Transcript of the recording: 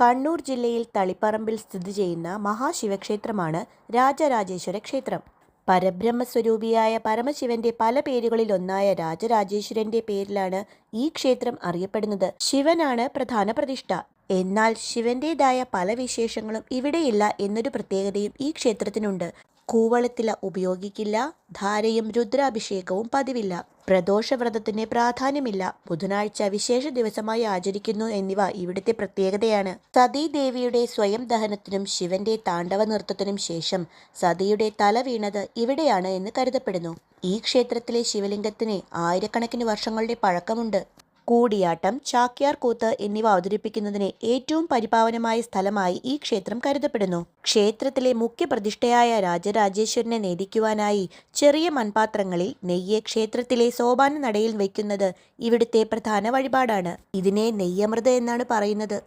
കണ്ണൂർ ജില്ലയിൽ തളിപ്പറമ്പിൽ സ്ഥിതി ചെയ്യുന്ന മഹാശിവക്ഷേത്രമാണ് രാജരാജേശ്വര ക്ഷേത്രം. പരബ്രഹ്മസ്വരൂപിയായ പരമശിവന്റെ പല പേരുകളിലൊന്നായ രാജരാജേശ്വരന്റെ പേരിലാണ് ഈ ക്ഷേത്രം അറിയപ്പെടുന്നത്. ശിവനാണ് പ്രധാന പ്രതിഷ്ഠ. എന്നാൽ ശിവന്റേതായ പല വിശേഷങ്ങളും ഇവിടെയില്ല എന്നൊരു പ്രത്യേകതയും ഈ ക്ഷേത്രത്തിനുണ്ട്. കൂവളത്തില ഉപയോഗിക്കില്ല, ധാരയും രുദ്രാഭിഷേകവും പതിവില്ല, പ്രദോഷവ്രതത്തിന് പ്രാധാന്യമില്ല, ബുധനാഴ്ച വിശേഷ ദിവസമായി ആചരിക്കുന്നു എന്നിവ ഇവിടുത്തെ പ്രത്യേകതയാണ്. സതീദേവിയുടെ സ്വയം ദഹനത്തിനും ശിവന്റെ താണ്ഡവ നൃത്തത്തിനും ശേഷം സതിയുടെ തല വീണത് ഇവിടെയാണ് എന്ന് കരുതപ്പെടുന്നു. ഈ ക്ഷേത്രത്തിലെ ശിവലിംഗത്തിന് ആയിരക്കണക്കിന് വർഷങ്ങളുടെ പഴക്കമുണ്ട്. കൂടിയാട്ടം, ചാക്യാർ കൂത്ത് എന്നിവ അവതരിപ്പിക്കുന്നതിന് ഏറ്റവും പരിപാവനമായ സ്ഥലമായി ഈ ക്ഷേത്രം കരുതപ്പെടുന്നു. ക്ഷേത്രത്തിലെ മുഖ്യപ്രതിഷ്ഠയായ രാജരാജേശ്വരനെ നേദിക്കുവാനായി ചെറിയ മൺപാത്രങ്ങളിൽ നെയ്യ് ക്ഷേത്രത്തിലെ സോപാന നടയിൽ വയ്ക്കുന്നത് ഇവിടുത്തെ പ്രധാന വഴിപാടാണ്. ഇതിനെ നെയ്യമൃത് എന്നാണ് പറയുന്നത്.